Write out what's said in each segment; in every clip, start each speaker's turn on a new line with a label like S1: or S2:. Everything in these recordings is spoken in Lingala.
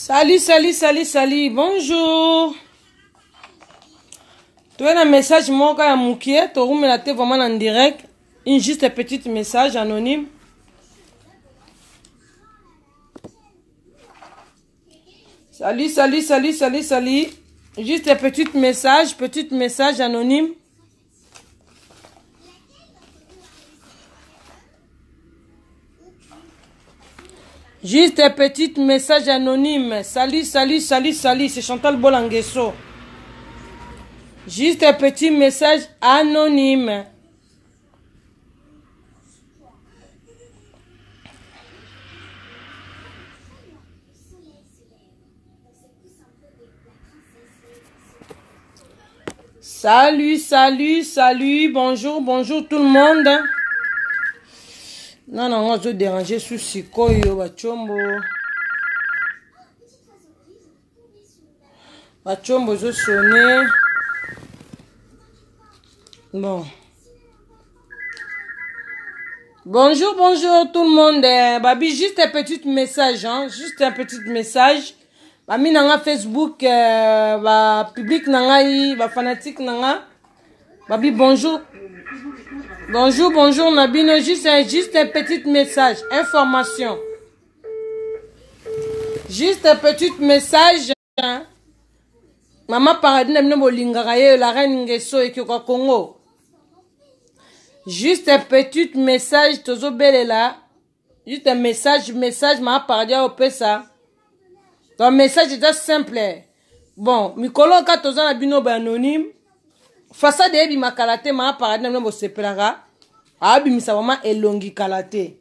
S1: Salut, bonjour. Tu as un message, moi, quand il y a tu as la vraiment en direct. Juste un petit message anonyme. Salut. Juste un petit message anonyme. Juste un petit message anonyme. Salut. C'est Chantal Bolanguesso. Juste un petit message anonyme. Salut. Bonjour tout le monde. Non, on va se déranger sous Sikoyo, Bachombo. Bachombo, je sonne. Bon. Bonjour tout le monde. Babi, juste un petit message, Juste un petit message. Babi, nanga Facebook, public nanga, fanatique nanga. Babi, bonjour. Bonjour, Nabino. Juste un petit message. Information. Juste un petit message. Maman Paradis n'a pas la reine Ngeso et Kyoko Congo. Juste un petit message. Tozo Belela. Juste un message. Maman Paradis au Pessa. Ton message est simple. Bon, Mikolo Katoza Nabino anonyme. Fasa de ebi makalate ma parade na mbo sepelanga abi misa mama elongi kalate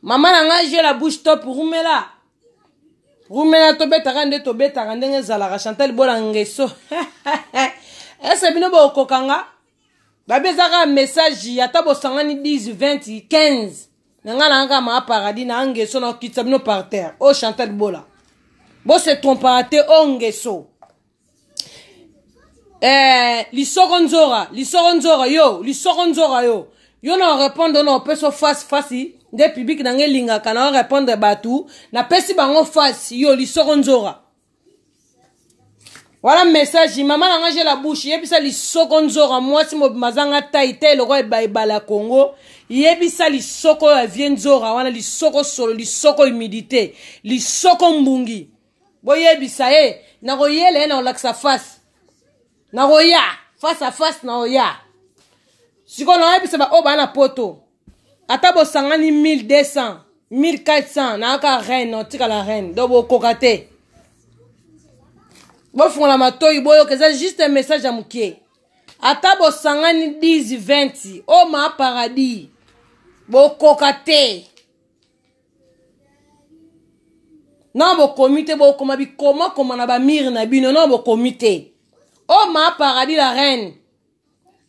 S1: mama nanga j'ai la bouche top rumela to beta ndenge zala Chantal Bolanguesso ese bino bo kokanga babezaka message ya tabo sangani 10 20 15 nanga ma paradis na Nguesso na kitsa bino par terre oh Chantal Bola bo se trompate o Nguesso Lisoronzora yo na répondre na peso face des publics na ngelinga kana répondre batu na pesi bango face yo Lisoronzora voilà message maman na j'ai la bouche yebisa Lisoronzora moi si mo mazanga taite le roi baibala Congo yebisa Lisoko ya vienzora wana Lisoko solo Lisoko humidité Lisoko mbungi boyebisa na royele na laksa face na roya face à face na roya siko na yebisa ba o bana poto ata bo sangani 1200 1400 na ka reine no tika la reine do bo kokate bo funga matoyi boyo keza juste un message à mukie ata bo sangani 10 20 o ma paradis bo kokate non bo comité bo koma bi koma na ba mir na bino non bo comité oh ma paradis la reine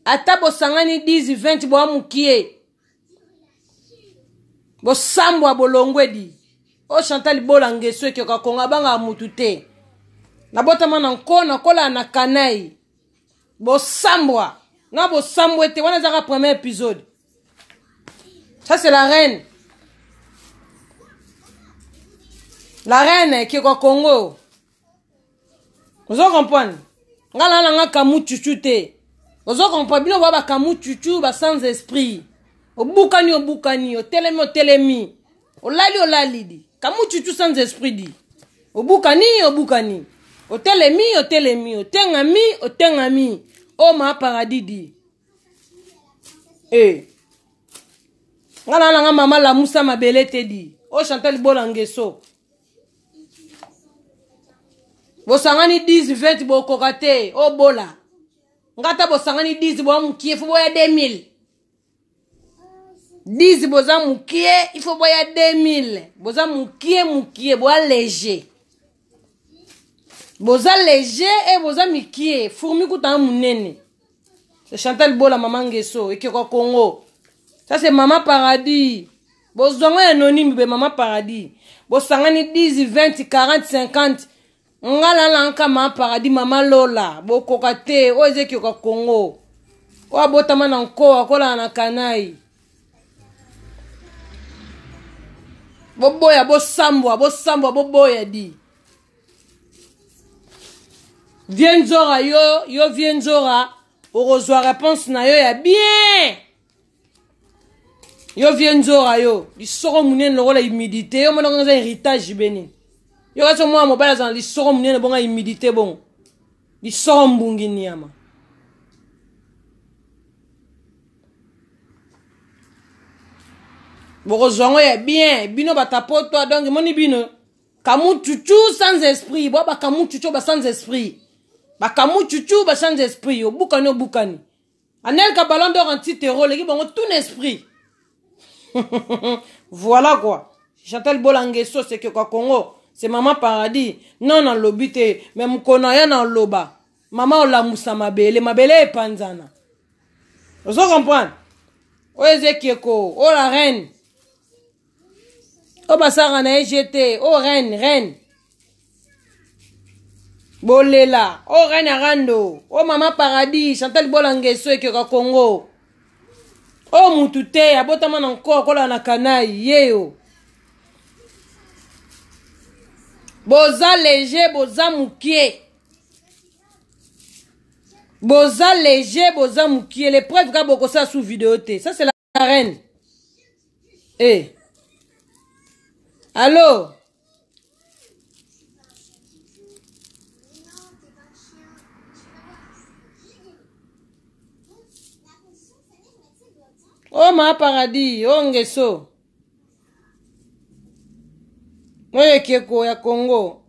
S1: ata bo sangani 10 20 bo amukie bo sambwa bolongwedi oh Chantal Bolanguesso e kyoka konga banga mutute na botama na nkona kola na kanai bo sambwa na bo sambwete wana zaka premier épisode ça c'est la reine kyoka Congo vous en comprenez ngala nga kamu chuchu te ozo comprendre bino baba kamu chuchu ba sans esprit obukani otelemi olali di kamu chuchu sans esprit di obukani otelemi otengami o ma paradis di ngala nga mama la musa mabele te di o Chantal Bolanguesso bosangani 10 20 bo kokate o bola ngata bosangani 10 bo mukie fo boya 2000 10 boza mukie il faut boya 2000 boza mukie boya léger et boza mikie fourmi kuta munene c'est Chantal Bola maman Nguesso et Kyoko Congo ça c'est maman paradis bozongo anonyme be maman paradis bosangani 10 20 40 50 ngala lanka ma paradis mama Lola bo kokate o eze Kyoko Congo o abotama na nko akola na kanai boboya bosambwa boboya di Viens Nzora yo viens Nzora. Ozwa réponse na yo ya bien. Yo viens Nzora yo. Lisoko munene lokola humidité. Yo mona konza héritage beni. Yo kaso mwa mobala za lisoko munene bonga humidité bon. Lisoko mbungi nyama. Borozongo ya bien. Bino batapoto donc moni bino. Kamu chuchu sans esprit. Bo ba kamu chuchu ba sans esprit. Ba kamu chuchu ba sans esprit. Yo bukani o bukani. Anel ka ballon d'or anti-terror. Leki bongo tout esprit. Voilà quoi. Chantal Bolangeso c'est que quoi Congo. C'est maman paradis. Non non lobite. Même konaya na loba. Maman la moussa mabele. Mabele e panzana. Vous comprenez? O Ezekieko. O la reine. O basara na EGT. O reine. Bolela. O reine Arando. O maman paradis. Chantal Bolangeso et que quoi Congo. O mutute. Abotama encore. Kola na kanai. Yeo. Boza léger, boza moukier. Boza léger, boza moukier. Les preuves qu'a beaucoup ça sous vidéo. Ça c'est la reine. Eh. Allô? Oh ma paradis, oh ngeso. Oye Kieko ya Congo.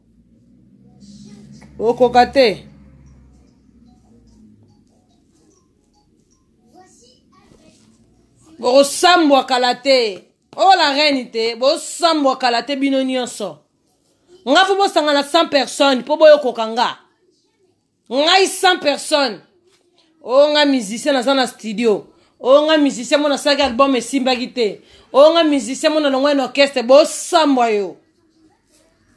S1: Okokate. Bo sambo kalate. Oh la reine te. Bo sambo kalate bino nyonso. Nga fo bo sanga na 100 personnes po boyo kokanga. Nga 100 personnes. Oh nga musicien na zana studio. Oh nga musicien mona saga album esimba gite. Oh nga musicien mona longwa na orchestre bo sambo yo.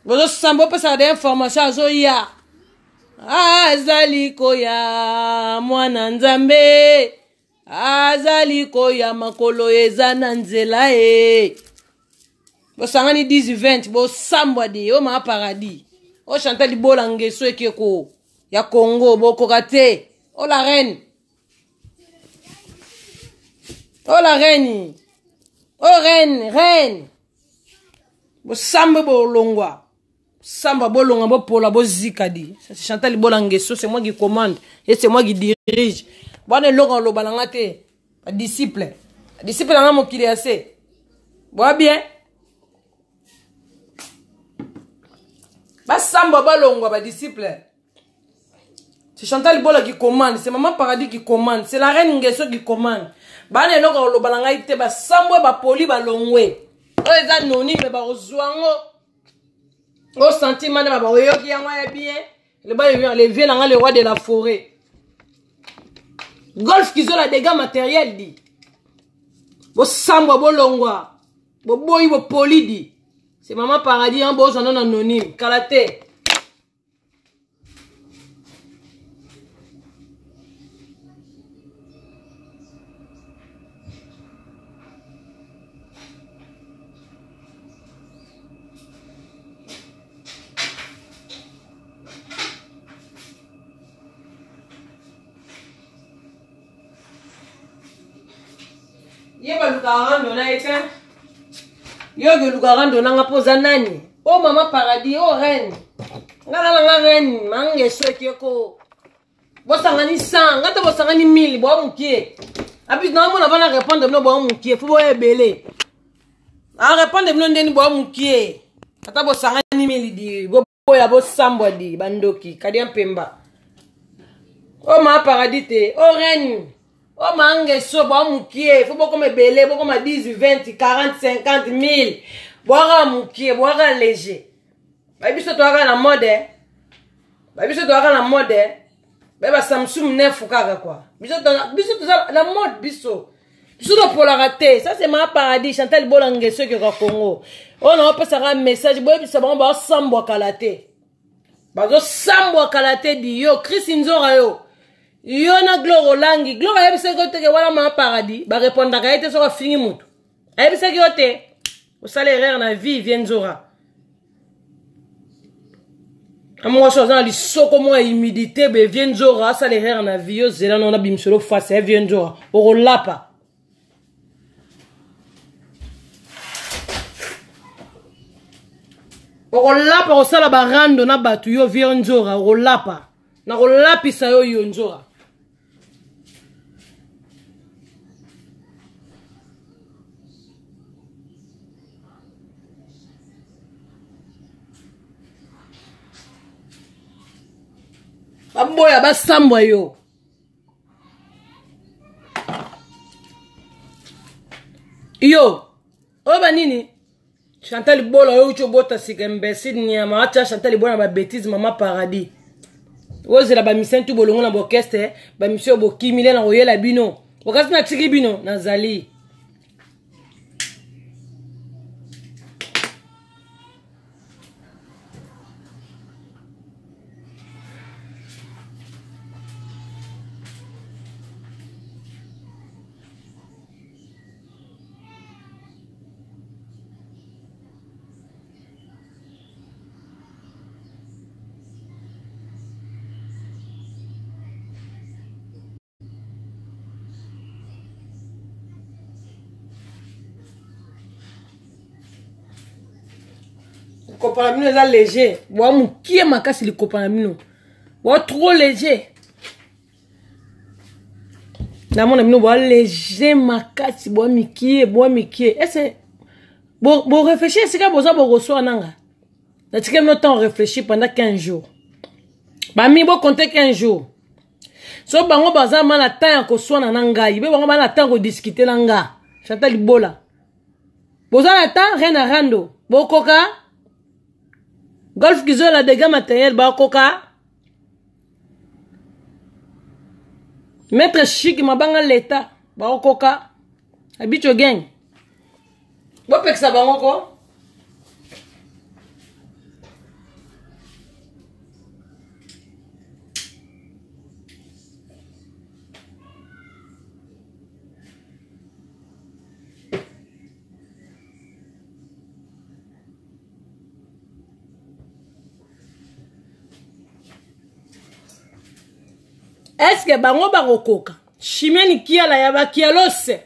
S1: Bozo sambo pesa de information azo ya. Azali koya mwana nzambe. Azali koya makolo ezana nzela e. Bo sangani 10-20 bo sambo de o ma paradis. O Chantal Bolangeso ekeko ya Congo bo kokate. O la reine. O la reine. O reine. Bo sambo bo longwa. Samba bolonga bo pola bo zikadi. C'est Chantal Bolangeso, c'est moi qui commande et c'est moi qui dirige. Bonne loga lo balangate. Disciple. Disciple na mo kili assez. Bois bien. Ba samba bolonga ba disciple. C'est Chantal Bola qui commande, c'est maman paradis qui commande, c'est la reine Ngeso qui commande. Bonne loga lo balangate ba samba ba poli ba longwe. O eza noni me ba ozwango. Au sentiment de ma baoyo qui a bien. Le vieux là, le roi de la forêt. Golf qui ont la dégâts matériels dit. Bo samba bo longwa. Bo boy bo poli dit. C'est maman paradis en beau non anonyme. Kalaté. Yeba lukarando na eka. Yoge lukarando na ngapoza nani. Oh maman paradis, oh reine. Nga reine, mangeso ekeko. Bosangani 100, ngata bosangani 1000, bo mukie. Apis na mona bana répondre no bo mukie, fo bo ebele. A répondre no ndeni bo mukie. Ata bosangani 1000 di, bo ya bo sambo di bandoki, kadia pemba. Oh maman paradis te, oh reine. Oh mange so bo mukie, faut beaucoup me belé, beaucoup me 10, 20, 40, 50 000. Boira mukie, boira léger. Ba biso to aga na mode. Ba biso to aga na mode. Ba Samsung 9 kaka quoi. Biso to la mode biso. Biso to pour la rater. Ça c'est ma paradis Chantal Bolangeso qui Congo. On a pas ça un message boy biso ba sambo kalate. Ba zo sambo kalate di yo Chris Nzora yo. Yona Gloro Langi, Gloro yebise kote ke wala ma paradis, ba répondre ka ite so ka fini mutu. Yebise kote, o salaire na vie vient Nzora. Moi, je suis dans les soko, moi, humidité, ben, viens zora, ça les rires en avion, c'est là, on a bim sur le face, viens zora. On l'a pas. On l'a pas, on sala barando, na batu, yo, viens zora, on l'a pas. Na on l'a pisa yo, yo, zora. Baboya basambwa yo. Yo, oba nini? Chantal Bola yo ucho bota sika imbécile nyama acha Chantal Bola ba bêtise mama paradis. Oze la ba misentu bolongo na orchestre, ba misio bokimile na oyela bino. Okasi na tiki bino nazali. Copain est léger. Bon, qui est ma casse le copain bon, trop léger. Dans mon ami, bon léger ma casse bon qui est c'est bon réfléchir c'est que vous avez reçu nanga. Na tika no temps réfléchir pendant 15 jours. Ba mi bo compter 15 jours. So bango baza mala temps ko so na nanga, ibe bango mala temps ko discuter nanga. Chantal Bola. Boza la temps rien à rando. Bokoka Golf Gizo la dégâts matériels ba koka. Maître Chic ma banga l'état ba koka. Habitué gang. Bo pek sa bango ko. Est-ce que bango barokoka chimeni kia la yaba kia lose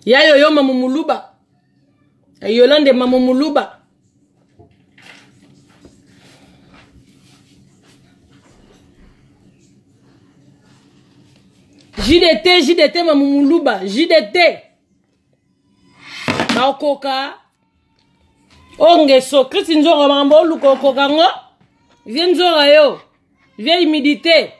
S1: ya yo mamumuluba yolande mamumuluba JDT mamumuluba JDT barokoka Ongeso, Christine Nzora mambo luko kokango. Viens Nzora yo. Viens humidité.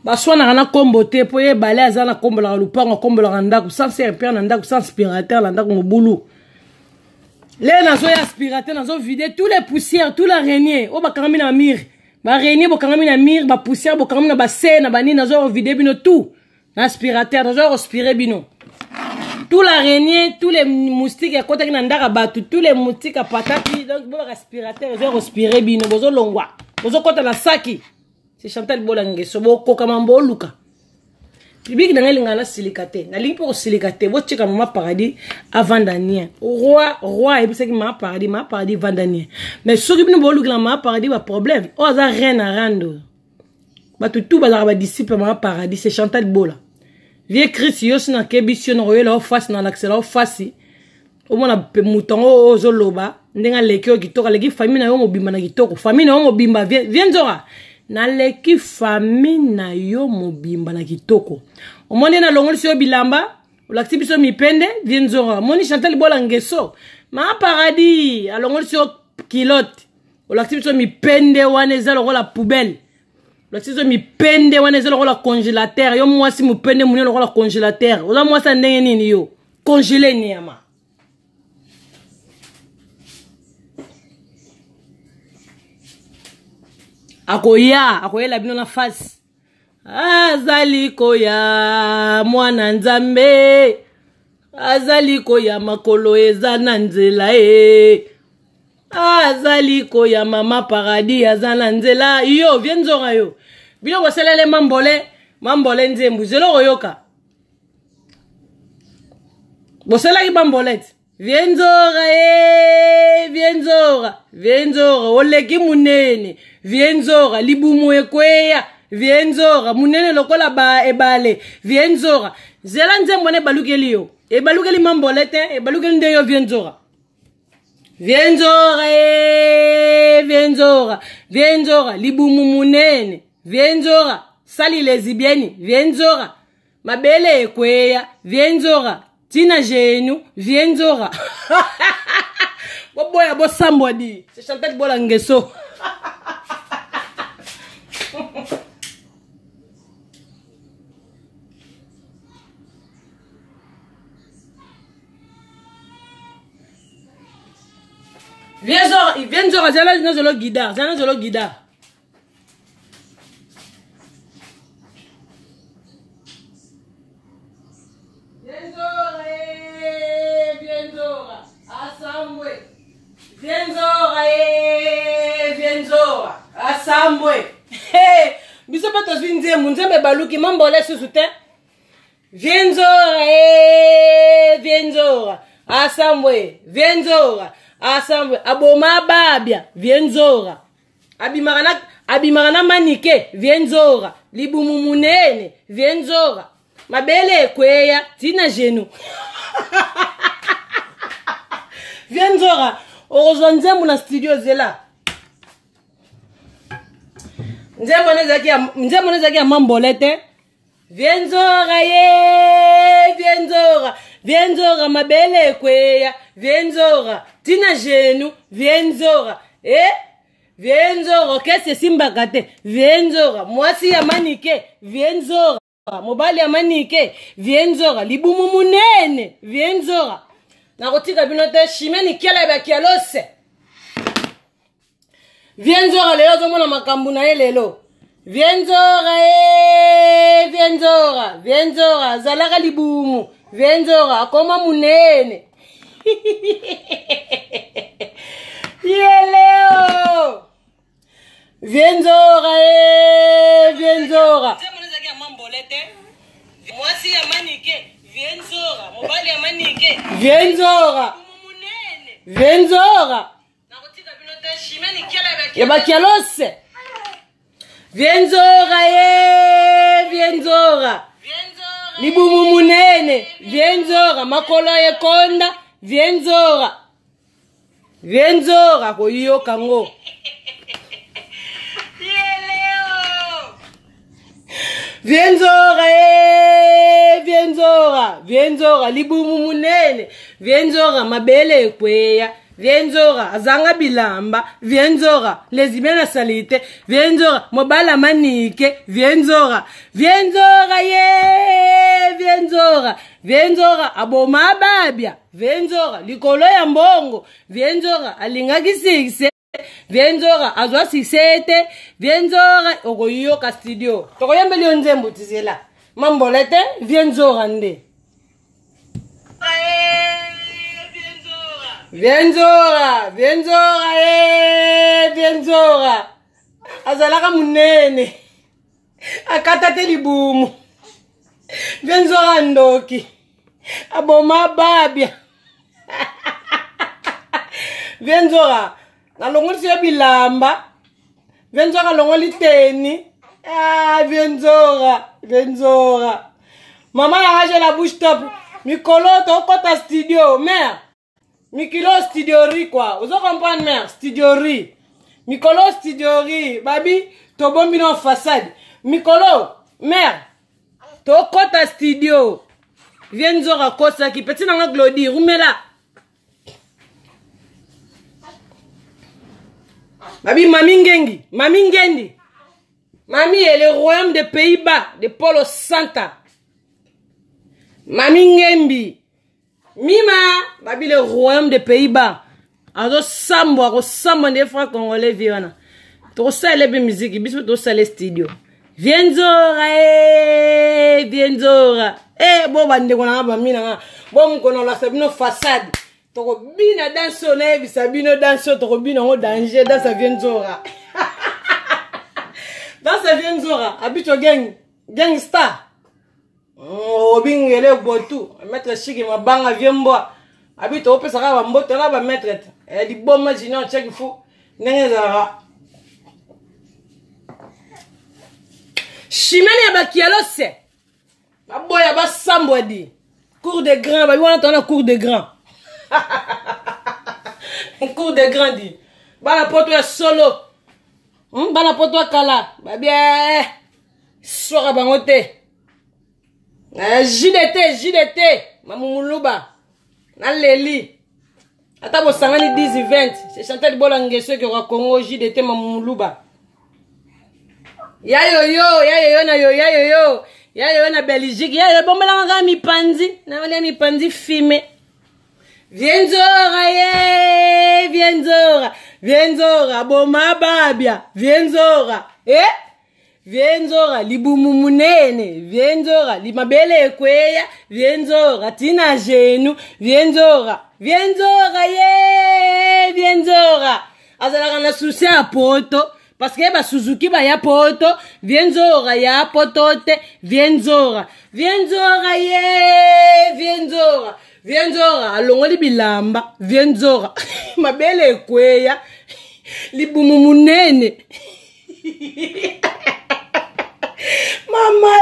S1: Baswana kana kombo te po ye balé azana kombo la lupango kombo la ndako sans serpent na ndako sans aspirateur na ndako mobulu. Les nazo ya aspirateur nazo vider tous les poussières, tous les araignées. O bakangami na mire. Ba araignée bokangami na mire, ba poussière bokangami na bassin na bani nazo vider bino tout. Na aspirateur nazo respirer bino. Tous les araignées, tous les moustiques à côté na ndaka batu, tous les moustiques à patati donc bo aspirateur nazo respirer bino bozo longwa. Bozo kota na saki. C'est Chantal Bola ngeso bo kokamambo luka. Public na ngelinga na silikate. Na lingi pour silikate bo chika mama paradis avant dernier. Roi et puis mama paradis vandanien. Mais soki bino bo luka mama paradis ba problème. O za reine à rando. Ba tout ba disciple mama paradis c'est Chantal Bola. Vie Chris yos na kebisio no royela o face na l'accès face. O mona mutongo o zoloba ndenga lekio kitoko leki famille na yo mobimba na kitoko. Famille na yo mobimba viens zora. Na leki famille na yo mobimba na kitoko. Omoni na longoli si yo bilamba, olakti biso mipende, vienzora. Moni Chantal Bola ngeso. Ma paradis, alongoli si yo kilote. Olakti biso mipende waneza lokola poubelle. Olakti biso mipende waneza lokola congélateur. Yo mwasi mupende mune lokola congélateur. Oza mwasi ndenge nini yo? Congelé nyama. Akoya la bino na face. Azali koya mwana nzambe. azali koya makolo eza na nzela e azali koya mama paradis aza na nzela yo vie nzora yo biloko selele mambole nzembu zelo koyoka boselaki bambolete vie nzora oleki munene vie nzora libumu ekweya vie nzora munene lokola ba ebale vie nzora zela nzembo ne balukeli yo ebalukeli mambolete ebalukeli nde yo vie nzora vie nzora libumu munene vie nzora sali lezibieni vie nzora mabele ekweya vie nzora tina genu vie nzora boboya bosambwa di c'est Chantal bola ngeso Viens Zora, zala zolo guidar. Viens Zora, Asambwe. Viens Zora, Asambwe. Hey, biso pato swinze munzembe baluki mambole susute. Viens Zora, Asambwe. Viens Zora. Assemble aboma babia vienzora abimagana manike vienzora libumu munene vienzora mabele ekweya tina genu vienzora ozwa nzembo na studio zela nzembo nezaki ya mambolete vienzora vienzora mabele ekweya vienzora tina genu vienzora vienzora kese simbakate vienzora mwasi ya manike vienzora mobali ya manike vienzora libumu munene vienzora nakotika bino te shimeni kiala ba kialose vienzora lelo zomona makambu na ye lelo vienzora zalaka libumu vienzora akoma munene Yeleo vienzora Zemonezaki ya mambolete mwasi ya manike vienzora mobali ya manike vienzora nakotika bino te shimeni kiala ya bakialose vienzora libumu munene vienzora makolo ekonda vienzora koyoka ngo vienzora libumu munene vienzora mabele ekweya vienzora azanga bilamba vienzora lezimena salite vienzora mobala manike vienzora aboma babia vienzora likolo ya mbongo vienzora alingaki sikse vienzora azwa sisete vienzora okoyoka studio tokoyembeli yo nzembo tizela mambolete vienzora nde vienzora azalaka munene akata te libumu vienzora ndoki aboma babia vienzora nalongolisi yo bilamba vienzora longoli teni vienzora mama yangaje la bouche top mikolo tokota studio mère mikilo studio ri quoi ozo comprendre mère studio ri mikolo studio ri babi tobombi no façade mikolo mère tokota studio vienzora kosa ki petit nanga glodi rumela babi mami ngendi mami est le royaume des Pays-Bas de Polo Santa mami ngembi mima babi le royaume des Pays-Bas azo sambo nde frère congolais viana to sale be musique biso to sale studio vienzora Eh, bon, bande qu'on a pas mis là. Bon, qu'on a la sabino façade. Toko bina dans son œil, sabino dans son toko bina en danger dans sa vienzora. Dans sa vienzora, habite au gangsta. Oh, bing ele botu. Mettre chic ma banga viemboa. Habite au pesa ba mboto na ba mettre. Elle dit bon imagine check fou. Nengezara. Chimene ba kialose. Ba boya ba sambodi. Cours de grand, bah, on a cours de grand. Un cours de grand dit. Bah, la pote est solo. Bah, la pote est kala. Bah, bien. Soir à bangote. JDT. Mamoulouba. Naleli. Ata bo sangani 10 20. C'est Chantal Bolangeso qui aura Congo JDT Mamoulouba. Ya yo. Ya na Belgique, ya bon melanga mi panzi, na wale mi panzi filmé. Vienzora, boma babia, Vienzora. Vienzora libumu munene, Vienzora limabele ekweya, Vienzora tina genu, Vienzora. Azala na souci a poto. Parce que ba Suzuki ba ya poto, Vienzora ya potote, Vienzora, alongoli bilamba, Vienzora, mabele ekweya, libumu munene. Mama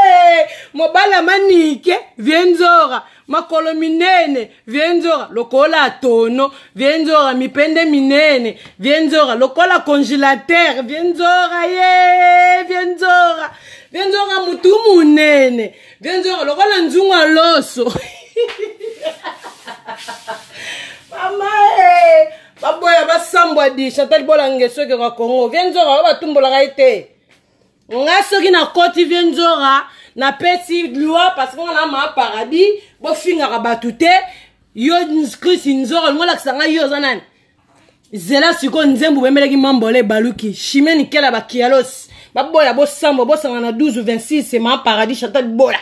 S1: mobala manike, Vienzora, makolo minene, Vienzora, lokola tono, Vienzora, mipende minene, Vienzora, lokola congélateur, Vienzora, Vienzora, mutu munene, Vienzora, lokola nzunga loso. Mama baboya basambwa di, Chantal Bolangeso ke kwa Congo, Vienzora, batumbola gaite. Nga soki na koti Vienzora, na peti loi parce qu'on a ma paradis bo finga ka batute yo Chris Nzora ngola kisanga yo zanani zela siko nzembu bemeleki mambole baluki chimeni kela bakialos baboya bo sambo bo sanga na 12 ou 26 c'est ma paradis Chantal Bola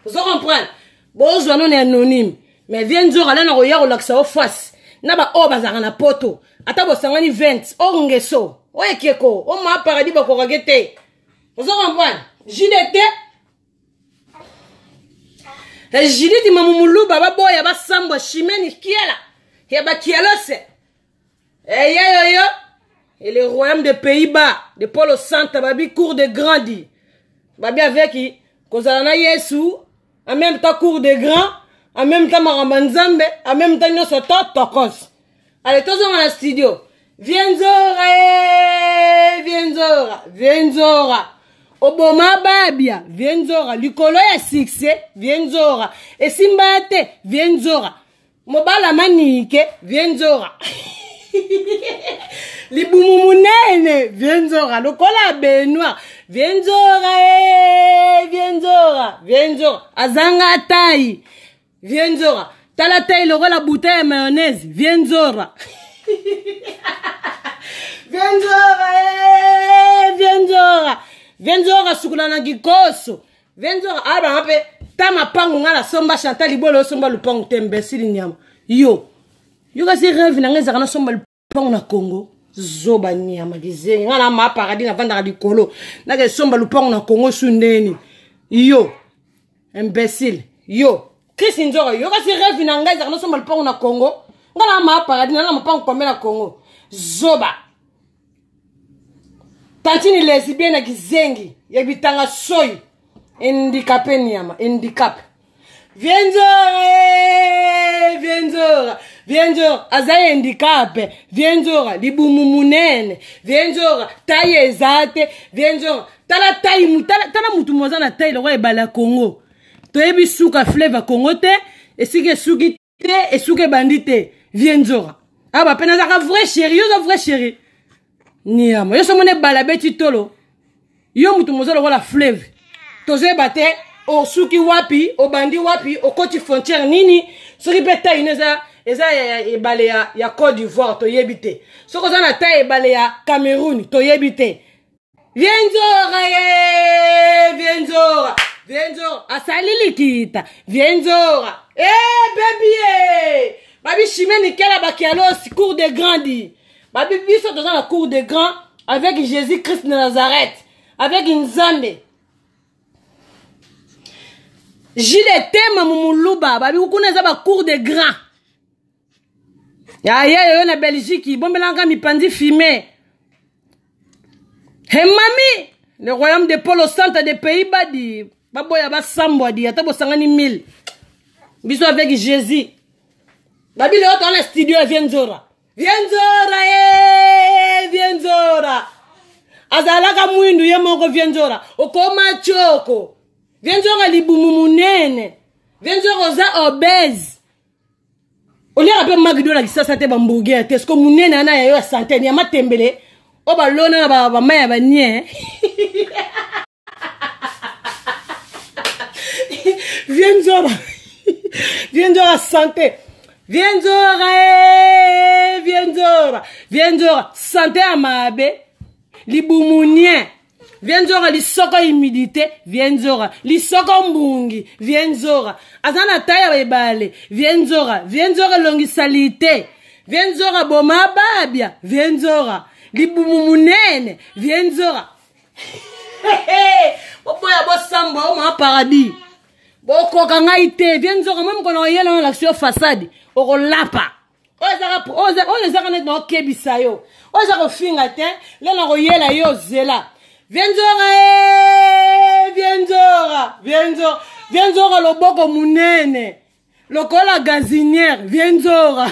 S1: vous comprenez bo zo non anonyme mais Vienzora là na roya relaxa au face na ba o bazanga na poto ata bo sanga ni 20 o ngeso o ekeko o ma paradis ba ko ragete vous comprenez JDT Jiditi mamumuluba baboya basambwa chimeni kiela ya bakialose yo et le royaume des Pays-Bas de Polo Santa babi cours de grandi babi avec kozana Yesu en même temps cours de grand en même temps marambanzambe en même temps nyoso tokos allez tous dans la studio Vienzora Oboma babia, Vienzora, likolo ya succès, Vienzora, esimbate, Vienzora, mobala manike, Vienzora, libumu munene, Vienzora, lokola Benoit, Vienzora, azanga tai, Vienzora, tala tai lokola bouteille mayonnaise, Vienzora, Vienzora sukula na gikoso. Vienzora aba mape tama pangu ngala somba Chantal Libolo somba lupangu tembesili nyama. Yo kasi rêve na ngeza kana somba lupangu na Congo. Zoba nyama gize ngala ma paradis na vanda dikolo. Na ke somba lupangu na Congo sundeni. Yo imbécile. Yo Chris Nzora yo kasi rêve na ngeza kana somba lupangu na Congo. Ngala ma paradis na mapangu kwa na Congo. Zoba Tantini lesbienne na kizengi ya bitanga soy handicapé nyama handicap Vienzora azaye handicap Vienzora libumu munene Vienzora taille zate Vienzora tala taille tala mutu moza na taille lo ebala Congo to yebi suka fleva Congo te esike suki te esuke bandite Vienzora aba pena za vrai chéri yo vrai chéri Niama, yo somone balabeti tolo. Yo mutu mozo lokola fleuve. Toze bate o suki wapi, o bandi wapi, o koti frontière nini. Soki beta ineza ebale ya Côte d'Ivoire to yebite. Soko za na ta ebale ya Cameroun to yebite. Vienzora Vienzora. Asali likita. Vienzora. Eh, baby, eh. Babi chimé nikela bakialos, cour des grands dit. Babi biso dans la cour des grands avec Jésus-Christ de Nazareth. Avec Nzambe. Gilles tema mumuluba. Babi ukuneza ba cour des grands. Ya yo na Belgique. Bombelanga mipandi fumé. Hey mami. Le royaume de Pôle au centre des Pays-Bas dit. Baboya ba sambo dit. Atabo sangani 1000. Biso avec Jésus. Babi le dans le studio Vienzora. Vienzora eh Vienzora. Azalaka mwindu ye moko Vienzora. Okoma choko. Vienzora libumu munene. Vienzora za obèse. Oli rappelé Magdo la kisasa te bamburger te sko munene ana ya yo santé ni amatembele. Oba lona ba maya ba nie. Vienzora. Vienzora santé. Vienzora eh Vienzora. Vienzora santé amabe. Libumunien. Vienzora lisoko humidité. Vienzora lisoko mbungi. Vienzora azana taya bebale. Vienzora Vienzora longisalité. Vienzora boma babia. Vienzora libumumunene. Vienzora boya bosamba oma paradis. Boko kangaite. Vienzora même qu'on a yela l'action façade. Oko lapa. Oza net no kebisa yo. Oza finga te. Lena ko yela yo zela. Vienzora eh Vienzora. Vienzora. Vienzora loboko munene. Lokola gazinière. Vienzora.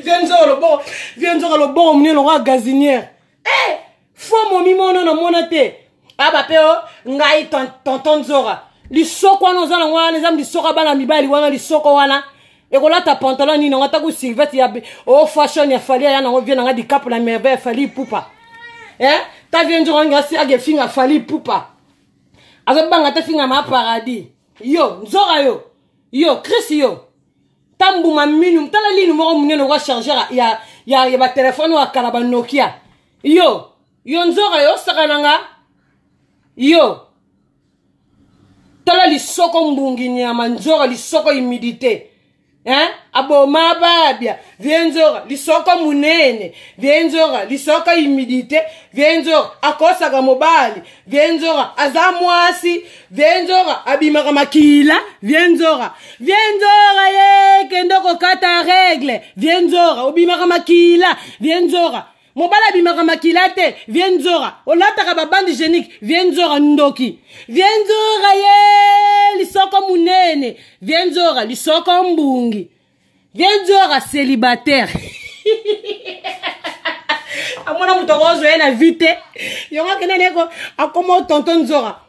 S1: Vienzora loboko munene lokola gazinière. Eh! Faut mon mimono na monate. Aba peo ngai tonton Zora. Lisoko wana ozala wana ezam lisoko bana mibali wana lisoko wana. Ekolata pantalon ni ngata ku silvette ya o fashion ya fali ya na vient nga di cap la merveille fali pupa. Ta Vienzora ngasi age finga fali pupa. Azobanga ta finga ma paradis. Yo, Zora yo. Yo, Chris yo. Tambu maminu, tala linu mo munene wa charger ya ba téléphone wa kala ba Nokia. Yo, Zora yo sakananga. Yo. Tala lisoko mbungi nyama Nzora lisoko humidité. Aboma babia. Vienzora lisoko munene. Vienzora lisoko humidité. Vienzora akosaka mobali. Vienzora azamwasi. Vienzora abimaka makila. Vienzora ye kendoko kata règle. Vienzora obimaka makila. Vienzora mobala bimaka makila te. Vienzora olataka babandi génique. Vienzora ndoki. Vienzora ye lisoko munene. Vienzora lisoko mbungi. Vienzora célibataire. Amona mutokozo ena vite. Yonga kenene ko akomo tonton Zora.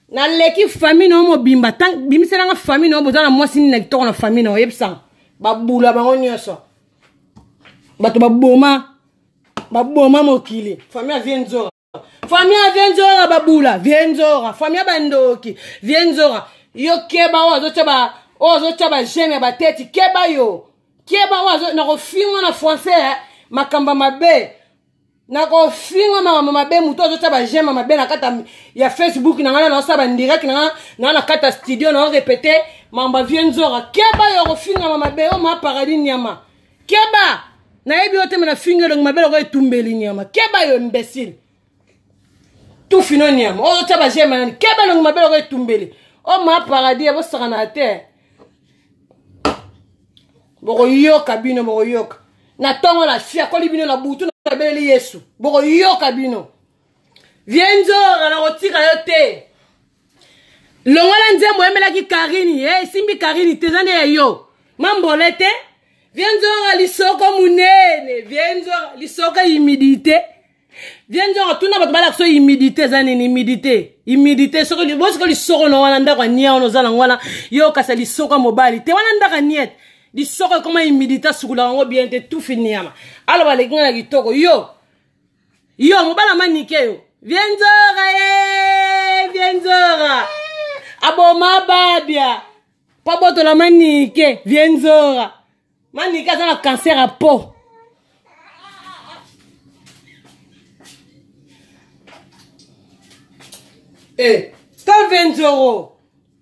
S1: Na leki famille no mo bimba tang bimisela nga famille no bozana mwasi ni na kitoko na famille no yebsang. Babula bango nyoso. Bato baboma mokili. Famille Vienzora. Famille Vienzora babula. Vienzora. Famille bandoki. Vienzora. Yo keba ozo chaba jeme ba teti. Keba yo. Keba ozo na kofingo na français makamba mabe. Na kofingo mabe muto ozo chaba jeme mabe na kata ya Facebook na ngana na saba direct na kata studio na répéter mamba Vienzora. Keba yo kofinga mabe o ma paradis nyama. Keba na ebi ote mena finger long mabelo ko etumbeli nyama. Keba yo imbécile. Tout fino nyama. O taba jema keba long mabelo ko etumbeli. O ma paradis abo sakana te. Boko yoka bino boko yoka. Na tongo la fia ko libino na butu na beli Yesu. Boko yoka bino. Vienzora na kotika yo te. Longola nzembo emela ki Karini simbi Karini tezane yo. Mambolete Vienzora lisoko munene. Vienzora lisoko humidité. Vienzora tuna bato bala so humidité zane ni humidité. Humidité soko li bosiko lisoko no wana ndaka nia ono zala ngwana yo kasa lisoko mobali. Te wana ndaka niet. Lisoko koma humidité sukula ngo bien te tout finiama. Alo bale kinga na kitoko yo. Yo mobala manike yo. Vienzora Vienzora. Aboma babia. Paboto la manike. Vienzora. Manika za na cancer à peau. ta 20 euros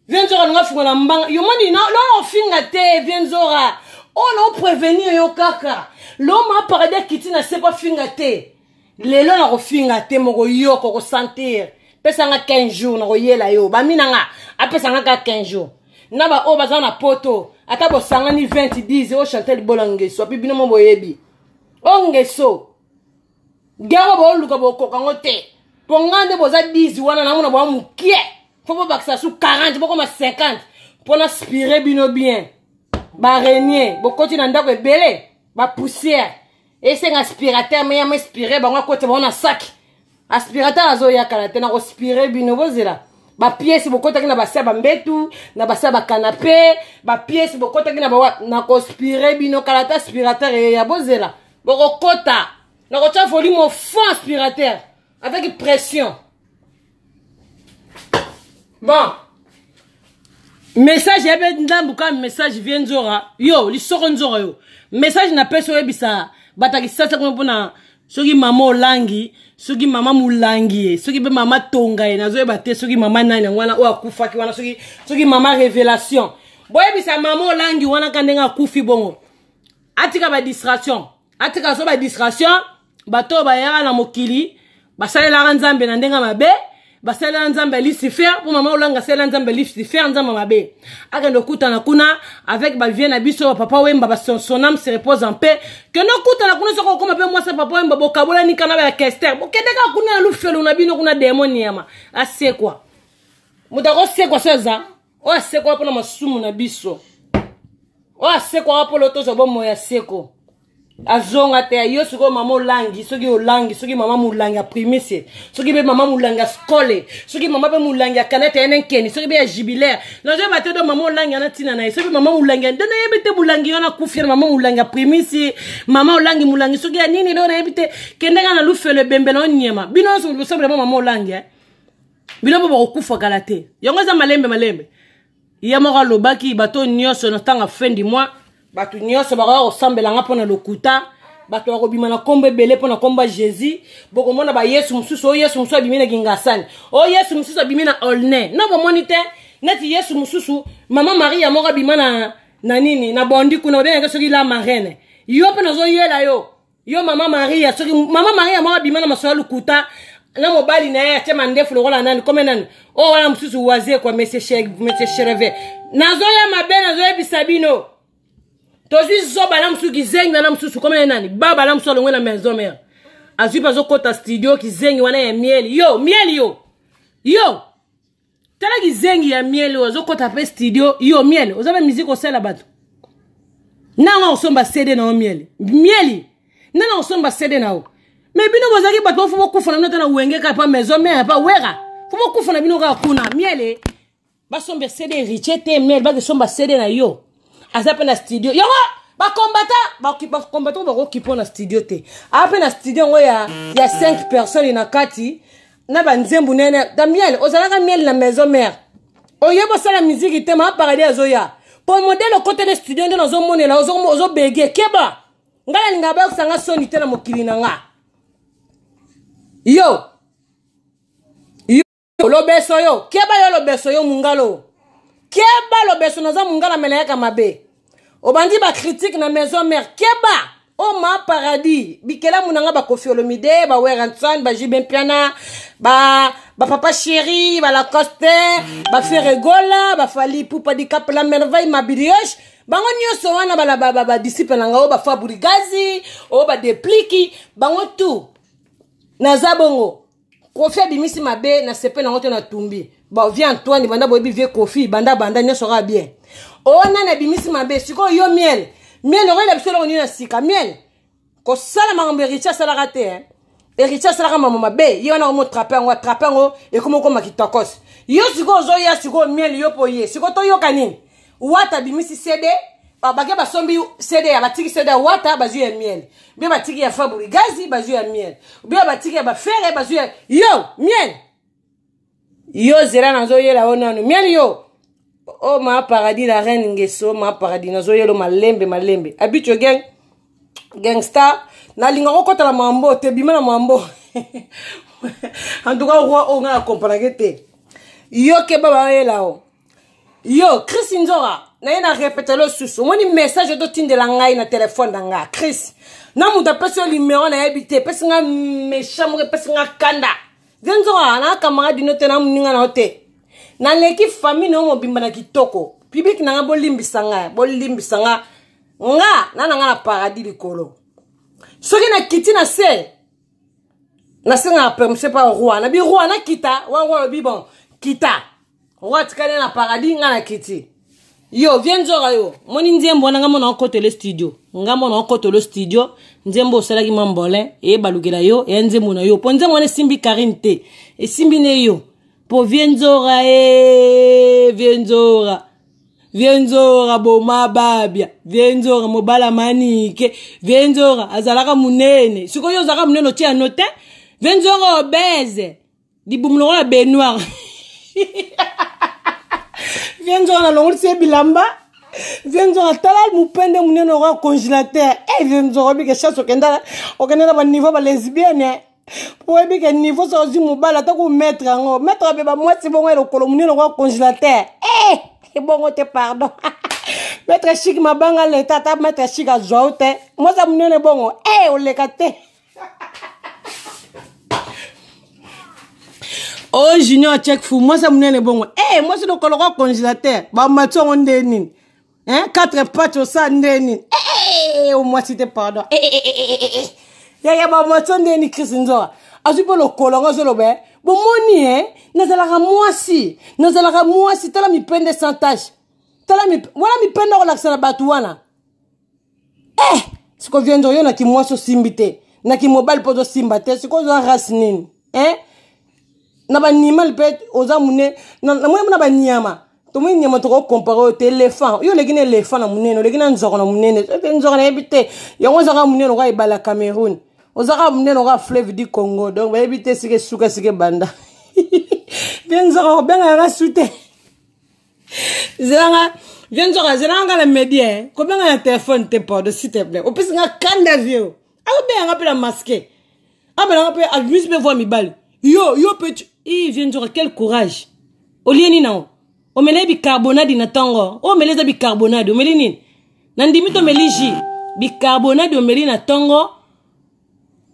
S1: 20 euros nga funga na mbanga yo mani na lo finga te 20 euros on prévenir yo kaka lo ma parade kiti na sepa finga te lelo na ko finga te moko yo ko sentir pesa nga 15 jours na ko yela yo ba mina nga apesa nga 15 jours na ba o bazana poto ata bo sanga ni 20 10 o chanter bolangeso api bino mo boyebi o ngeso gero bo luka bo ko kango te pongande boza 10 wana na mona bo mukie faut baksa sous 40 boko ma 50 pour aspirer bino bien ba renier bo koti na ndako ebele ba poussière et c'est un aspirateur mais ya aspirer ba ngwa kote bona sac aspirateur azo ya kala te na ko aspirer bino bozela ba pièce bokota kina ba saba mbetu na ba saba canapé ba pièce bokota kina ba na ko aspirer bino kala ta aspirateur ya bozela bokota na ko tia volume au fond aspirateur avec pression. Bon message yabe ndambuka message vient nzora yo li soko nzora yo message na peso ebisa bataki sasa ko mpona soki mama olangi soki mama mulangi soki be mama tonga e nazo ebate soki mama nani ngwana o akufaki wana soki mama révélation boyebisa mama olangi wana kandenga akufi bongo atika ba distraction atika so ba distraction bato ba yara na mokili basalela nzambe na ndenga mabe basalela nzambe Lucifer pour mama olanga salela nzambe Lucifer nzambe mabe akendo kutana kuna avec ba vient na biso papa wemba son âme se repose en paix que no kutana kuna soko koma pe moi sa papa wemba bokabola ni kana ba kester bokendeka kuna lufelo na bino kuna demoni yama ase kwa mutako se kwa seza o ase kwa pona masumu na biso o ase kwa polo to so bomo ya seko azonga te yo soko mama olangi soki mama mulangi a primice soki be mama mulangi a skole soki mama be mulangi a kanete enenkeni soki be ya jubilaire na je bate do mama olangi ana tina na soki mama mulangi ndona yebite mulangi yana kufira mama mulangi a primice mama olangi mulangi soki ya nini do na yebite kendenga na lufelo bembe na onyema bino so lusambe mama olangi bino bo kufa kalate yongo za malembe ya moko lobaki bato nyoso na tanga fin du mois bato nyonso bako osambelanga mpona lokuta bato bakobima na kombo ebele mpona kombo Jésus bokomona ba Yesu mususu o Yesu mususu abimi na Kingasani o Yesu mususu abimi na Olne no bomoni te neti Yesu mususu mama Maria moko abima na nini na bondi kuna obenga soki la marraine yo pe nazo yela yo mama Maria soki mama Maria moko abima na masola lokuta na mobali na ye atia mandefu lokola nani kome nani o wana mususu waze kwa monsieur Chereve nazo ya mabe nazo yebisa bino tozi zoba la msu kizengi wana msusu kome nani baba la msu alongwe na maison mère azui pazo kota studio kizengi wana ya mieli yo tala kizengi ya mieli wazo kota pe studio yo mieli ozabe miziko sela bato nanga osomba CD na mieli nanga osomba CD na o me bino bozaki bato fumo kufa na nota na wengeka pa maison mère pa wera fumo kufa na bino ka kuna mieli basomba CD richete mieli ba somba CD na yo azape na studio yo ba combattant ba okipo na studio te ape na studio ngo ya 5 personnes na kati na ba nzembu nene da miel ozalaka miel na maison mère oyebo sala musique te ma paradis azoya pour modèle côté de studio ndo nazo monela ozo bege keba ngala linga ba kusanga soni te na mokili na nga yo lobeso yo keba yo lobeso yo mungalo keba lobeso naza mungala meleka mabe obandi ba critique na maison mère keba o ma paradis bikela munanga ba Koffi Olomide ba Weranson ba Jibin Piana ba papa chéri ba Lacoste ba Ferregola ba Fali Poupa di Cap la merveille ma brioche bango nyoso wana ba disciple nanga o ba Fabrigazi o ba Depliki bango tout naza bongo Koffi bimisi mabe na sepe na ngoto na tumbi ba vient Antoine banda boyebi vie Koffi banda nyoso ra bien o na bimisi mabe siko yo miel ro la biso ni na sika miel ko sala makambo Richard sala raté Richard sala kama mabe yo na mo trapango e komo makitokos yo siko zo ya siko miel yo poye siko to yo kanini wata bimisi CD babage basombi CD ya batiki CD wata bazu ya miel be batiki ya Fabrigazi bazu ya miel be batiki ya ba Ferre bazu ya yo miel yo zera na zo yela ona no miel yo oh ma paradis la reine ngeso ma paradis nazo yelo malembe habitué gangsta na linga kokota la mambo te bima na mambo en tout cas roi on a comprendre te Yo kebaba elao. Yo, Chris Nzora. Na yena répéter le sous. Moi ni message de tinde la ngai na téléphone danga. Chris. Na muta pese numéro na habité. Pese nga méchant mo pese nga kanda. Nzora na kamara di note na muninga na hote. Na leki famille no mo bimba na kitoko. Public na nga bolimbisa nga. Nga na paradis likolo. Soki na kiti na se. Na se nga permission pa roi. Na bi roi na kita. Wa bi bon. Kita. Roi tikale na paradis nga na kiti. Yo, viens Nzora yo. Moni nzembo na nga mona okote le studio. Nga mona okote le studio. Nzembo osala ki mambole. E balugela yo. E nzembo na yo. Po nzembo ne simbi karinte. E simbi ne yo. Po viens Nzora viens Nzora. Viens Nzora boma babia. Viens Nzora mobala manike. Viens Nzora azalaka munene. Siko yo zaka munene oti anote. Viens Nzora obèse. Di bumlo la baignoire. Viens Nzora na longo se bilamba. Viens Nzora talal mupende munene wa congélateur. Viens Nzora bi ke chasse okenda ba niveau ba lesbienne. Pour que niveau ça aussi mobala ta ko mettre ngo. Mettre be ba mwati bongo le kolo munene wa congélateur. Bon te pardon. Mettre chic mabanga le tata mettre chic a joute. Moi ça munene bongo. O le kate. Oh junior check fou. Moi ça munene bongo. Moi c'est le kolo wa congélateur. Ba matso onde nini. 4 pattes au sa ndeni. Au moi si te pardon. Ya ba matso ndeni Chris Nzora. Azupo lo kolo ngo zo be. Bon moni nazalaka mwasi tala mi pende santage. Tala mi wala mi pende ko laksana batu wana. Siko viendo yo na ki mwaso simbite. Na ki mobile pozo simbate. Siko zo race nini. Na ba animal pet oza mune na mwe na ba nyama. To mwe nyama to ko comparer au éléphant. Yo legine éléphant na munene, legine nzoko na munene. Nzoko na ebite. Yo nzaka munene ko ibala Cameroun. Ozaka munene ko fleuve du Congo. Donc ba ebite sike suka sike banda. Viens Nzora benga nga soute. Zelanga la média. Ko benga na téléphone te porte s'il te plaît. O pesi nga kanda vieux. A benga pe la masquer. A benga pe a juste me voir mi balle. Yo petit. Viens Nzora quel courage. Olieni na. O mele bicarbonate na tango. O meleza bicarbonate. O meli nini? Nandimi to meliji. Bicarbonate o meli na tango.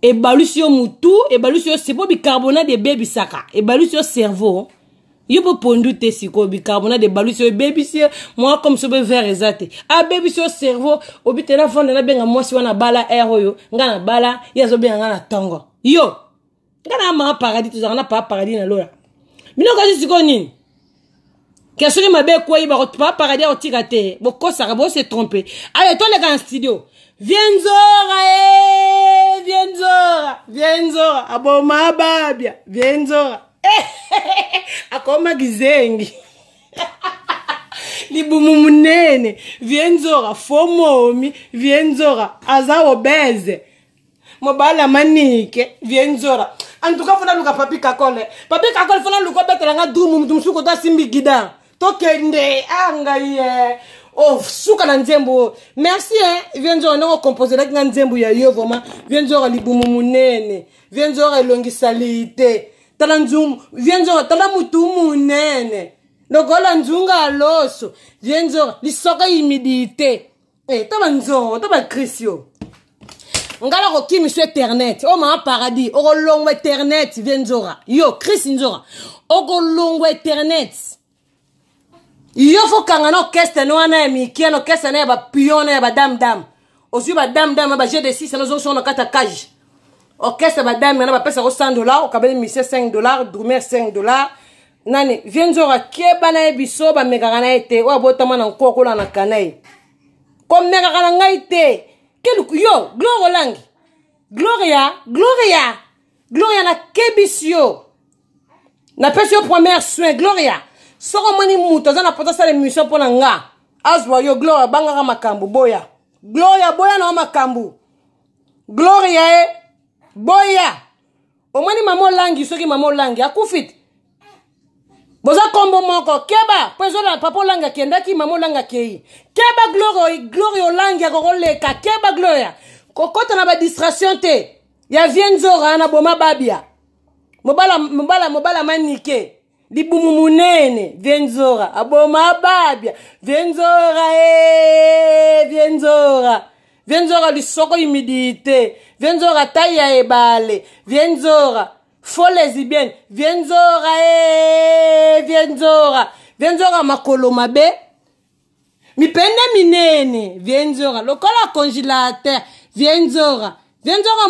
S1: E balusio mutu. E balusio sebo bicarbonate de baby saka. E balusio cerveau. Yo po pondu te siko bicarbonate de balusio baby si. Moi comme sobe vert exact. A baby sio cerveau. Obi tena fonde na benga mwasi wana bala air yo. Nga na bala. Yazo benga na tango. Yo. Nga na ma paradis. Tuzaka na pa paradis na lola. Mino kasi siko nini? Qu'est-ce que ma belle quoi il va pas paradis au tigate. Boko ça va se tromper. Allez toi les gars en studio. Viens Nzora. Aboma babia. Viens Nzora. Akoma gizengi. Libumu munene. Viens Nzora. Fomomi. Viens Nzora. Aza obèse. Mobala manike. Viens Nzora. En tout cas, faut luka papi kakole. Papi kakole faut luka betela nga dumu mtumsuko ta simbi gida. Tokende angaye. Oh, suka na nzembo. Merci Viens Nzora ndongo composer la nzembo ya yo vraiment. Viens Nzora libumu munene. Viens Nzora elongi salite. Tala nzum. Viens Nzora tala mutu munene. Lokola nzunga loso. Viens Nzora lisoka humidité. Taba Nzora, taba Chrisio. Ngala ko kimi sur internet. O ma paradis. O longo internet Viens Nzora. Yo Chris Nzora. O longo internet. Yo fo kanga no orchestre no ana mi ki no orchestre na ba pion na ba dam. Osu ba dam ba GD6 na zo so no kata cage. Orchestre ba dam na ba pesa ko $100, o kabeli mi $5, drumer $5. Nani Viens Nzora keba na biso ba mega na ete o botama na nkoko la na kanai. Ko mega kana ngaite. Yo, Gloria na kebisio. Na pesio première soin, Gloria. Soko mani muto, zana pota sa l'émission pour nga. Aswa yo, Gloria, banga makambu, boya. Gloria, boya na makambu. Gloria, boya. O mani mamo langi, soki mamo langi, akufit. Boza kombo moko, keba, pezo la papo langa kiendaki, mamo langa kei. Keba Gloria langi ya leka, keba Gloria. Kokota na ba distraction te. Ya Viens Nzora na boma babia. Mobala manike. libumu munene vienzora aboma babia vienzora vienzora lisoko humidité vienzora taya ebale vienzora faux lesbienne vienzora vienzora makolo mabe mipende minene vienzora lokola congélateur vienzora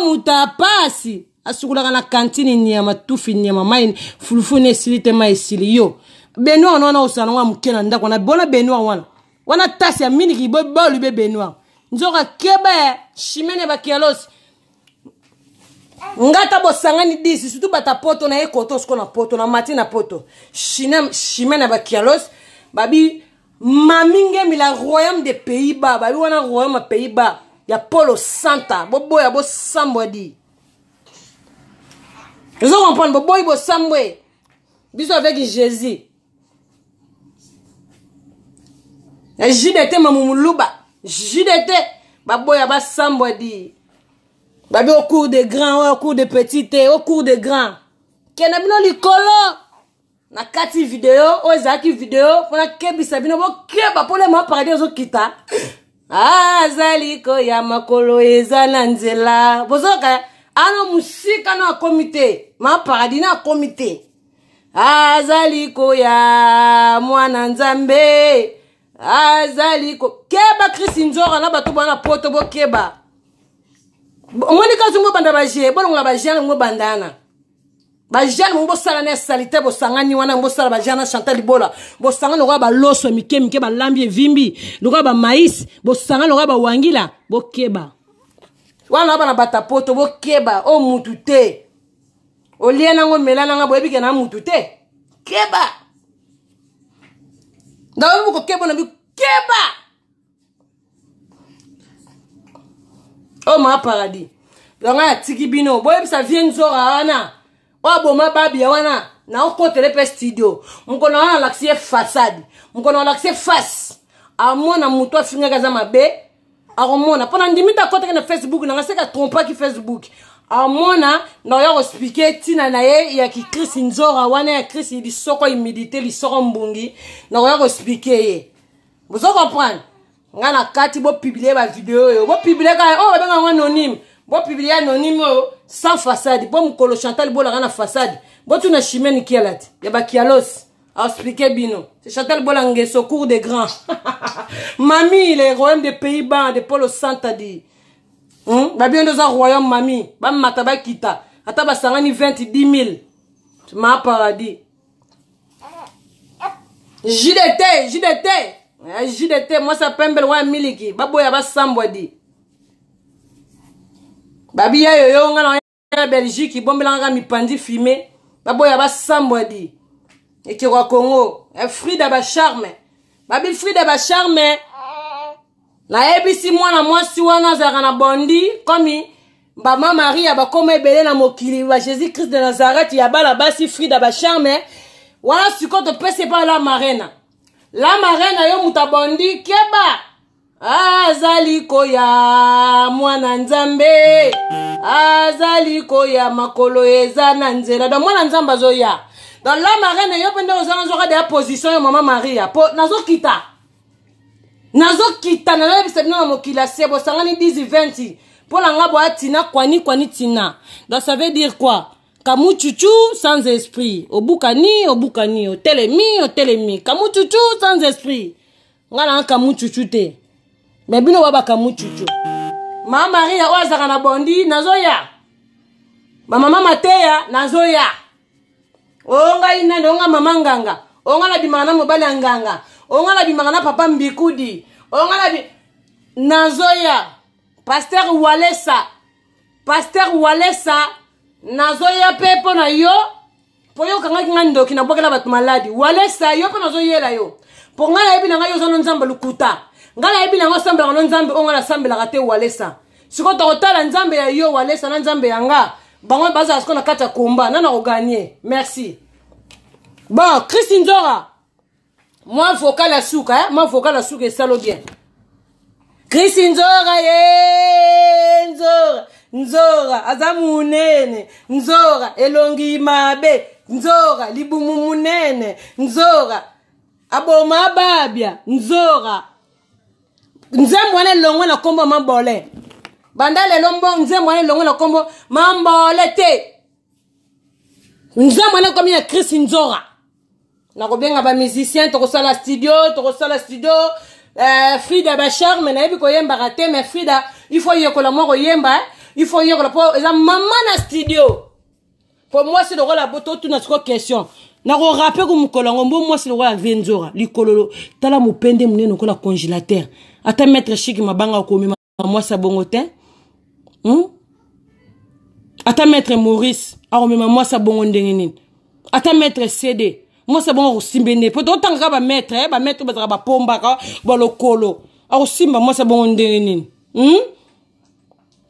S1: muta pasi asukulaka na kantini nyama tufi nyama mai fulufune silite mai sili yo benwa wana usana wa mkena ndako na bona benwa wana tasi ya mini ki bo libe benwa nzoka keba shimene bakialos ngata bosangani disi surtout bata poto na ekoto sko na poto na mati na poto shimene bakialos babi maminge mila royaume des Pays-Bas babi wana royaume Pays-Bas ya Polo Santa bobo ya bo somebody. Vous comprenez, bobo ibo sambwe. Biso avec Jésus. Et JDT mamumuluba. JDT babo ya ba somebody. Babi au cours des grands, au cours des petits, au cours des grands. Kenabino likolo. Na kati video, ozaki video, pona kebi sabino bo keba pole ma parade zo kita. Azaliko ya makolo ezana nzela. Bozoka ano musika na komite, ma paradis na komite. Azaliko ya mwana nzambe. Azaliko keba Christ nzora na bato bana poto bo keba. Monika zumbo banda baje, bolonga baje ngo bandana. Bajana mbo sala na salite bo sangani wana mbo sala bajana Chantal Libola bo sangana loka ba loso mike ba lambi vimbi loka ba mais bo sangana loka ba wangila bo keba wana bana bata poto bo keba o mutute o liena ngo melana nga bo ebike na mutute keba ndawo ko keba na bi keba o ma paradis longa tiki bino bo ebisa vient nzora wana Waboma babi wana na okotele pe studio mkono wana laksie façade mkono laksie face amona muto afinga kaza mabe amona pona ndimita koteke na Facebook na ngaseka trompa ki Facebook amona na yo expliquer tina na ye ya ki Chris nzora wana ya Chris li soko humidité li soko mbungi na yo expliquer ye vous comprenez ngana kati bo publier ba vidéo yo bo publier ka oh benga anonyme bo publier anonyme sans façade bo mkolo Chantal Bola na façade bo tu na chimene kialati ya ba kialos a expliquer bino c'est Chantal Bola ngeso cours des grands mami les royaumes des Pays-Bas de Polo Santa di ba bien deux royaume mami ba mataba kita ata ba sangani 10 000 ma paradis JDT moi ça pembel wa miliki babo ya ba sambwadi babi ya yo ngana ya Belgique bombela nga mipandi filmé babo ya ba sambwadi ekirwa Congo Frida ba charme babi Frida ba charme na ebisi mwana mwasi wana zaka na bondi komi Mama Maria ba koma ebele na mokili wa Jésus Christ de Nazareth ya bala basi Frida ba charme wana sikoto pese pa la marraine yo mutabondi keba azaliko ya mwana nzambe azaliko ya makolo ezana nzela da mwana nzamba zo ya dans la marraine yo pende ozana zo de position ya Mama Maria po nazo kita na lebisa bino mokila sebo sangani 10-20 pour la ngabo atina kwani tina donc ça veut dire quoi Kamu chuchu sans esprit. Obukani, otelemi. Kamu chuchu sans esprit. Ngana kamu chuchu te. Mais bino waba kamu chuchu. Mama Maria oazaka na bondi nazoya. Mama Mateya nazoya. Onga inande onga mama nganga. Onga na bimana mobali nganga. Onga na bimana papa mbikudi. Onga na bi nazoya. Pasteur Walesa nazoya pepo na yo po yo kanga ngando kina bokela bat maladi Walesa yo po nazoyela yo po ngala ebi na yo zono nzamba lukuta ngala ebi na ngosamba na nzambe onga na sambela kate Walesa siko to kotala nzambe ya yo Walesa na nzambe yanga bango baza siko na kata komba na ko gagner merci bon Christine Nzora moi vocal à souka et salo bien Christine Nzora nzora aza munene nzora elongi mabe nzora libumu munene nzora aboma babia nzora nzembo wana longo na kombo mambole banda lelo mbo nzembo wana longo na kombo mambole te nzembo wana komi ya Chris nzora na kobenga ba musicien to sala studio Frida Bachar mais na yebi ko yemba raté mais Frida il faut yekola mo ko yemba il faut yekola po eza maman na studio pour moi c'est le rôle la boto tout na ko question na ko rapper ko mukolongo mbo moi c'est le rôle la venzora likololo tala mupende munene ko la congélateur ata mettre chic mabanga ko mi moi sa bongotin ata mettre Maurice a ko mi moi sa bongo ndenge nini ata mettre CD moi c'est bon simbene peut autant que ba mettre ba pomba ba lokolo a simba moi c'est bon ndenge nini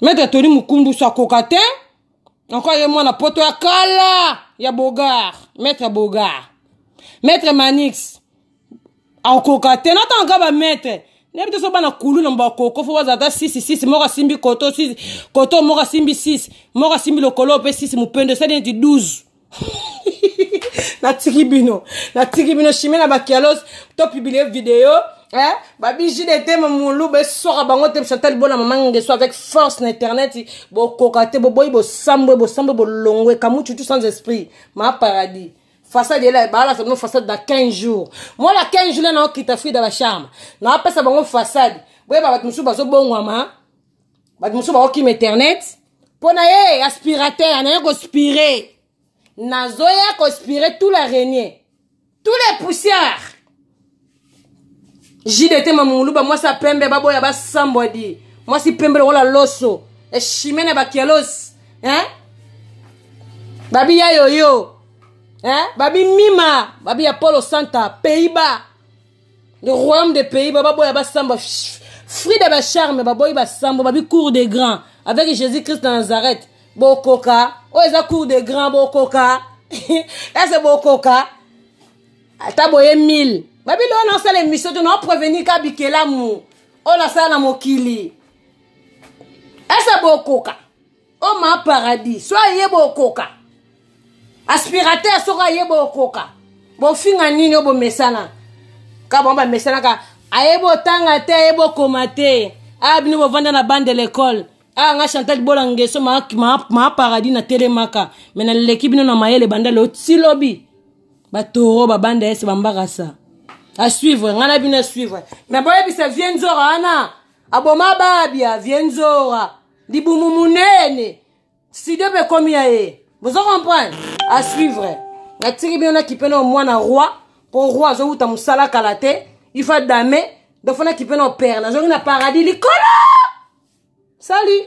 S1: mettre Tony Mukundu sa kokate encore y moi na poto ya kala ya Bogar mettre Bogar mettre Manix a kokate na tant que ba mettre ne peut so bana kulu na ba koko fo wazata 6 mora simbi koto 6 koto mora simbi 6 mora simbi lokolo pe 6 mupendo ça dit 12 na tigibino chimena bakialos to publier vidéo babi JDT mamulu be sora bango te Chantal bona mamange so avec force na internet bo kokate bo boy bo sambo bo longwe kamuchu tout sans esprit ma paradis façade là ba la ça façade dans 15 jours moi la 15 jours là na okita Frida Bachar na pesa bango façade boye ba batmusu bazo bongwama batmusu ba okima internet pona ye aspirateur na ko aspirer Nazoya conspirer tout l'araignée, tous les poussières. JDT mamulu ba moi ça pembe babo ya ba somebody. Moi si pembe wala loso. E chimene ba kielos. Babi ya yoyo. Babi Mima, babi ya Polo Santa, Pays-Bas. Le royaume des Pays-Bas babo ya ba samba. Frida Bachar me babo ya ba samba, babi cour des grands avec Jésus-Christ de Nazareth. Bokoka, oh eza cour de grand bokoka. Est-ce bokoka? Ata boye 1000. Babi lo na sala émission tu na prévenir ka bikela mu. O na sala mokili. Est-ce bokoka? Oh ma paradis, soit ye bokoka. Aspirateur sera ye bokoka. Bo finga nini obo mesana. Ka bomba mesana ka ayebo tanga te ayebo komate. Abini bo vanda na bande de l'école. Ah nga Chantal Bolange so ma paradis na telemaka mais na l'équipe no na mayele banda le tilobi batoro ba banda ese bambarasa à suivre nga na bina suivre mais boye bisa vienzora ana aboma babia vienzora libumu munene si de be komia e vous comprenez à suivre na tiki bina kipena mwana roi pour roi zo uta musala kalate il faut dame de fona kipena père na zo na paradis likolo. Salut!